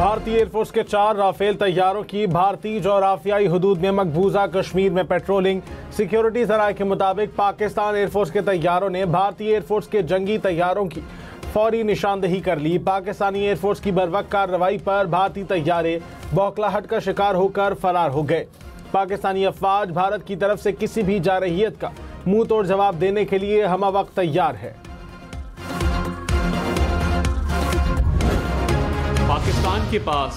भारतीय एयरफोर्स के 4 राफेल तैयारों की भारतीय जोग्राफियाई हदूद में मकबूजा कश्मीर में पेट्रोलिंग। सिक्योरिटी जराये के मुताबिक पाकिस्तान एयरफोर्स के तैयारों ने भारतीय एयरफोर्स के जंगी तैयारों की फौरी निशानदेही कर ली। पाकिस्तानी एयरफोर्स की बर्वक्त कार्रवाई पर भारतीय तैयारे बौखलाहट का शिकार होकर फरार हो गए। पाकिस्तानी अफवाज भारत की तरफ से किसी भी जारहियत का मुंह तोड़ जवाब देने के लिए हम वक्त तैयार है। पाकिस्तान के पास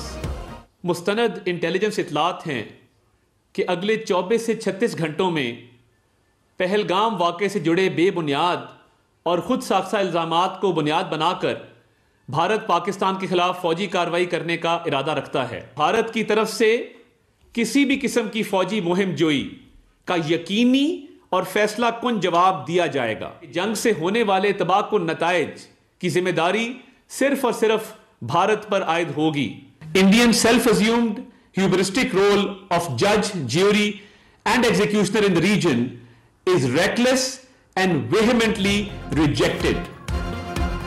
मुस्तनद इंटेलिजेंस इतलात हैं कि अगले 24 से 36 घंटों में पहलगाम वाक़े से जुड़े बेबुनियाद और खुद साख्ता इल्ज़ामात को बुनियाद बनाकर भारत पाकिस्तान के खिलाफ फौजी कार्रवाई करने का इरादा रखता है। भारत की तरफ से किसी भी किस्म की फौजी मुहिम जोई का यकीनी और फैसला कुन जवाब दिया जाएगा। जंग से होने वाले तबाहकुन नताइज की जिम्मेदारी सिर्फ और सिर्फ भारत पर आयद होगी। Indian self assumed hubristic role of जज, jury and executioner in the region is reckless and vehemently rejected.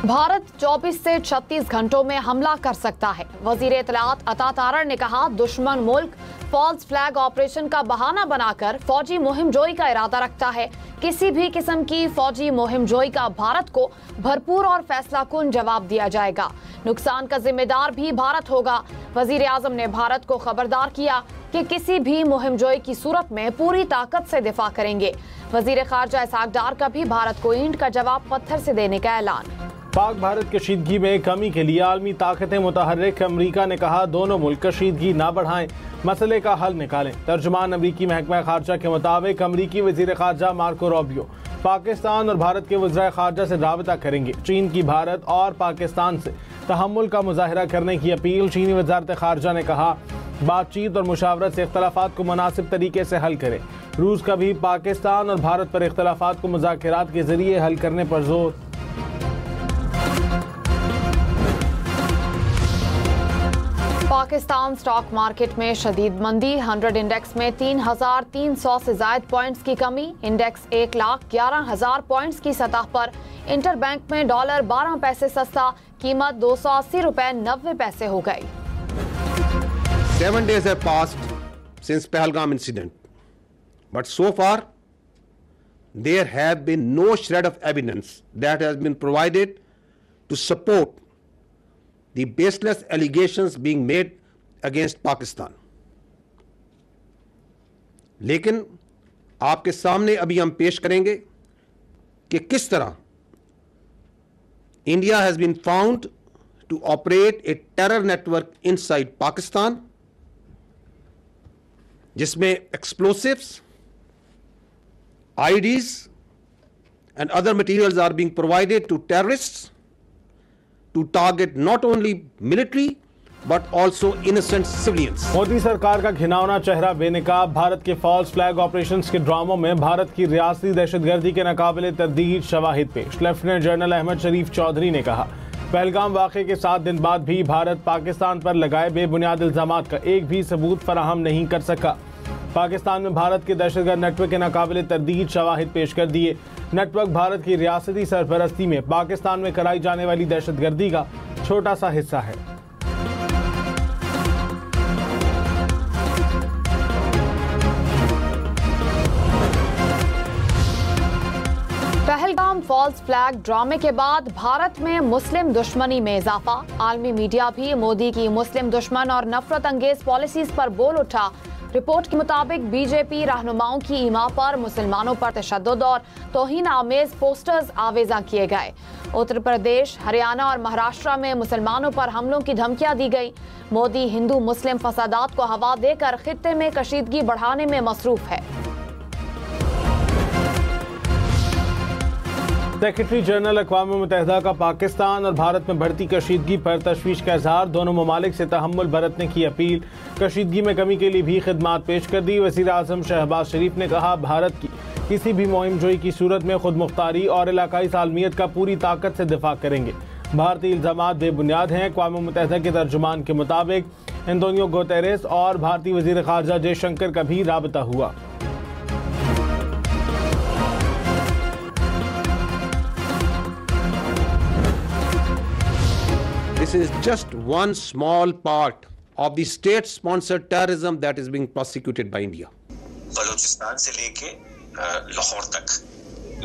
Bharat 24 से 36 घंटों में हमला कर सकता है। वजीर इत्तलात अता तारड़ ने कहा, दुश्मन मुल्क फॉल्स फ्लैग ऑपरेशन का बहाना बनाकर फौजी मुहिम जोई का इरादा रखता है। किसी भी किस्म की फौजी मुहिम जोई का भारत को भरपूर और फैसला कुन जवाब दिया जाएगा। नुकसान का जिम्मेदार भी भारत होगा। वजीर आजम ने भारत को खबरदार किया कि किसी भी मुहिम जोई की सूरत में पूरी ताकत से दिफा करेंगे। वजीर खारजा इसहाक डार का भी भारत को ईंट का जवाब पत्थर से देने का ऐलान। पाक भारत कशीदगी में कमी के लिए आलमी ताकतें मुतहर्रिक। अमरीका ने कहा, दोनों मुल्क कशीदगी ना बढ़ाएं, मसले का हल निकालें। तर्जुमान अमरीकी महकमा खारजा के मुताबिक अमरीकी वजीर खारजा मार्को रूबियो पाकिस्तान और भारत के वज़ीर खारजा से राबता करेंगे। चीन की भारत और पाकिस्तान से तहम्मुल का मुजाहरा करने की अपील। चीनी वज़ारत खारजा ने कहा, बातचीत और मुशावरत से इख्तलाफात को मुनासिब तरीके से हल करें। रूस का भी पाकिस्तान और भारत पर इख्तलाफात को मुज़ाकरात के जरिए हल करने पर जोर। पाकिस्तान स्टॉक मार्केट में शदीद मंदी। 100 इंडेक्स में 3,300 से ज्यादा पॉइंट्स की कमी। इंडेक्स 1,11,000 पॉइंट्स की सतह पर। इंटरबैंक में डॉलर 12 पैसे सस्ता, कीमत 280 रुपए 90 पैसे हो गई। 7 days have passed since Pahalgam incident, but so far there have been no shred of evidence that has been provided to support the baseless allegations being made against Pakistan. लेकिन आपके सामने अभी हम पेश करेंगे कि किस तरह India has been found to operate a terror network inside Pakistan, जिसमें explosives, IEDs and other materials are being provided to terrorists to target not only military but also innocent civilians. Modi सरकार का घिनौना चेहरा बेनकाब। भारत के फॉल्स फ्लैग ऑपरेशंस के ड्रामों में भारत की रियासती दहशतगर्दी के नाकाबिले तरदीद शवाहिद पेश। लेफ्टिनेंट जनरल अहमद शरीफ चौधरी ने कहा, पहलगाम वाक़े के 7 दिन बाद भी भारत पाकिस्तान पर लगाए बेबुनियाद इल्जामात का एक भी सबूत फराहम नहीं कर सका। पाकिस्तान में भारत के दहशतगर्द नेटवर्क के नाकाबिले तरदीद शवाहिद पेश कर दिए। नेटवर्क भारत की रियासती सरपरस्ती में पाकिस्तान में कराई जाने वाली दहशतगर्दी का छोटा सा हिस्सा है। पहलगाम फॉल्स फ्लैग ड्रामे के बाद भारत में मुस्लिम दुश्मनी में इजाफा। आलमी मीडिया भी मोदी की मुस्लिम दुश्मन और नफरत अंगेज पॉलिसीज पर बोल उठा। रिपोर्ट के मुताबिक बीजेपी रहनुमाओं की ईमा पर मुसलमानों पर तशद्दुद और तौहीन आमेज पोस्टर्स आवेजा किए गए। उत्तर प्रदेश, हरियाणा और महाराष्ट्र में मुसलमानों पर हमलों की धमकियां दी गई। मोदी हिंदू मुस्लिम फसादात को हवा देकर खित्ते में कशीदगी बढ़ाने में मसरूफ है। सेक्रेटरी जनरल अक़वाम मुत्तहिदा का पाकिस्तान और भारत में बढ़ती कशीदगी पर तशवीश का इजहार। दोनों ममालिक से तहम्मुल बरतने की अपील। कशीदगी में कमी के लिए भी खिदमात पेश कर दी। वज़ीर आज़म शहबाज शरीफ ने कहा, भारत की किसी भी मुहिम जोई की सूरत में खुद मुख्तारी और इलाकाई सालमियत का पूरी ताकत से दिफा करेंगे। भारतीय इल्ज़ामात बेबुनियाद हैं। अक़वाम मुत्तहिदा के तर्जुमान के मुताबिक एंटोनियो गुतेरेस और भारतीय वज़ीर ख़ारजा जयशंकर का भी राबता हुआ। This is just one small part of the state-sponsored terrorism that is being prosecuted by India. Balochistan से लेके लाहौर तक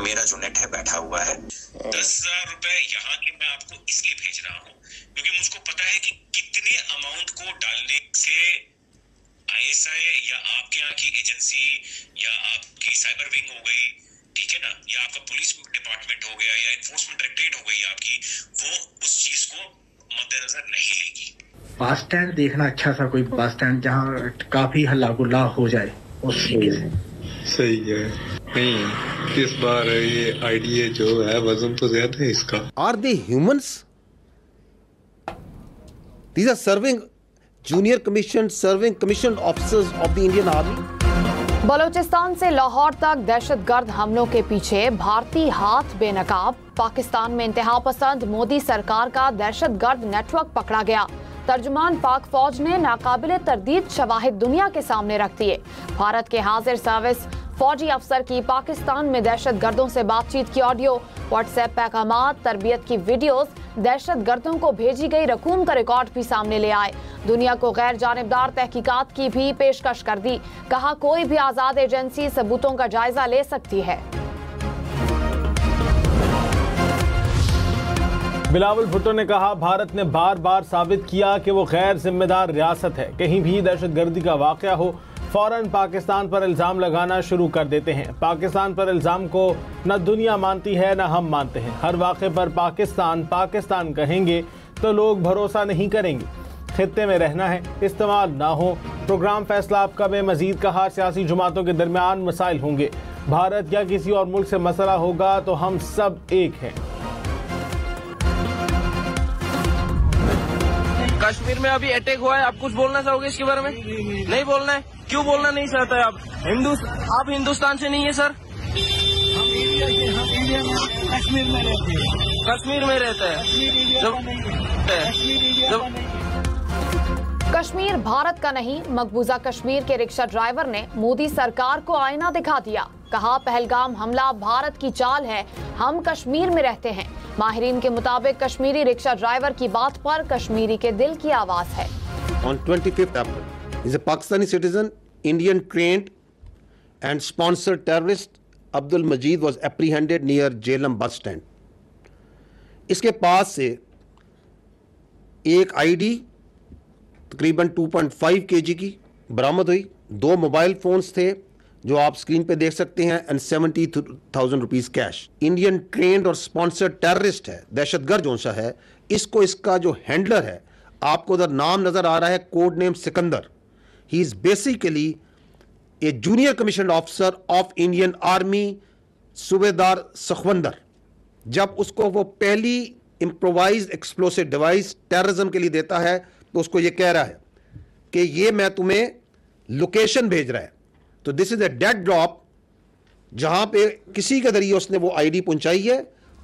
मेरा जो नेट है बैठा हुआ है। 10,000 रुपए यहाँ के मैं आपको इसलिए भेज रहा हूँ क्योंकि मुझको पता है कि कितने अमाउंट को डालने से ISI या आपके यहाँ की एजेंसी या आपकी साइबर विंग हो गई, ठीक है ना, या आपका पुलिस डिपार्टमेंट हो गया या एनफोर्समेंट डायरेक्टरेट हो गई आपकी, वो उस चीज को मद्देनजर नहीं लेगी। बस स्टैंड देखना अच्छा सा, कोई बस स्टैंड जहाँ काफी हल्ला गुल्ला हो जाए उस चीज से। सही है। नहीं, इस बार ये आईडीए जो है वजन तो ज्यादा है इसका। Are they humans? These are junior commissioned officers of the Indian Army. Balochistan से लाहौर तक दहशतगर्द हमलों के पीछे भारतीय हाथ बेनकाब। पाकिस्तान में इंतहा पसंद मोदी सरकार का दहशतगर्द नेटवर्क पकड़ा गया। तर्जुमान पाक फौज ने नाकाबिले तरदीद शवाहिद दुनिया के सामने रख दिए। भारत के हाजिर सर्विस फौजी अफसर की पाकिस्तान में दहशतगर्दों से बातचीत की ऑडियो, व्हाट्सएप पैगामात, तरबियत की वीडियोस, दहशतगर्दों को भेजी गई रकूम का रिकॉर्ड भी सामने ले आए। दुनिया को गैर जानिबदार तहकीकात की भी पेशकश कर दी। कहा कोई भी आजाद एजेंसी सबूतों का जायजा ले सकती है। बिलावल भुट्टो ने कहा भारत ने बार बार साबित किया कि वो गैर जिम्मेदार रियासत है। कहीं भी दहशतगर्दी का वाकया हो फौरन पाकिस्तान पर इल्जाम लगाना शुरू कर देते हैं। पाकिस्तान पर इल्जाम को न दुनिया मानती है न हम मानते हैं। हर वाक़े पर पाकिस्तान पाकिस्तान कहेंगे तो लोग भरोसा नहीं करेंगे। खित्ते में रहना है, इस्तेमाल ना हो। प्रोग्राम फैसला आपका में मजीद कहा सियासी जमातों के दरमियान मसाइल होंगे। भारत या किसी और मुल्क से मसला होगा तो हम सब एक हैं। कश्मीर में अभी अटैक हुआ है, आप कुछ बोलना चाहोगे इसके बारे में? नहीं बोलना है? क्यों बोलना नहीं चाहता है आप? आप हिंदुस्तान से नहीं है सर? हम कश्मीर में रहते हैं। कश्मीर भारत का नहीं, मकबूजा कश्मीर के रिक्शा ड्राइवर ने मोदी सरकार को आईना दिखा दिया। कहा पहलगाम हमला भारत की चाल है, हम कश्मीर में रहते हैं। माहिरीन के मुताबिक कश्मीरी रिक्शा ड्राइवर की बात पर कश्मीरी के दिल की आवाज है। On 25th April, is a Pakistani citizen, Indian trained and sponsored terrorist Abdul Majid was apprehended near Jhelum bus stand. इसके पास से एक आईडी तकरीबन 2.5 kg की बरामद हुई। 2 मोबाइल फोन्स थे जो आप स्क्रीन पे देख सकते हैं and 70,000 rupees cash. Indian trend और स्पॉन्सर्ड टेररिस्ट है, दहशतगर्द जो सा है। इसको इसका जो हैंडलर है, आपको उधर नाम नजर आ रहा है, code name Sikandar. He is basically A junior commission officer of Indian army, सूबेदार सखवंदर। जब उसको वो पहली इम्प्रोवाइज्ड एक्सप्लोसिव डिवाइस टेररिज्म के लिए देता है तो उसको ये कह रहा है कि ये मैं तुम्हें लोकेशन भेज रहा है। तो this is a dead drop, जहां पे किसी के जरिए उसने वो आईडी पहुंचाई है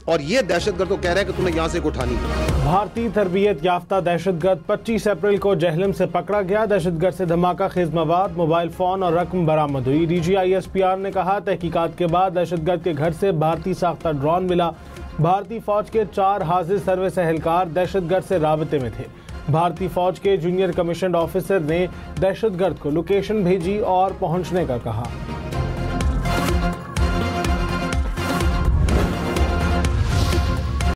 और ये दहशतगर्द को कह रहा है कि तुम्हें यहां से उठानी है। भारतीय तरबियत याफ्ता दहशतगर्द 25 अप्रैल को जहलम से पकड़ा गया। दहशतगर्द से धमाका खेज मवाद, मोबाइल फोन और रकम बरामद हुई। DG ISPR ने कहा तहकीकात के बाद दहशतगर्द के घर से भारतीय साख्ता ड्रोन मिला। भारतीय फौज के 4 हाजिर सर्विस एहलकार दहशतगर्द से राबते में थे। भारतीय फौज के जूनियर कमीशन ऑफिसर ने दहशतगर्द को लोकेशन भेजी और पहुंचने का कहा।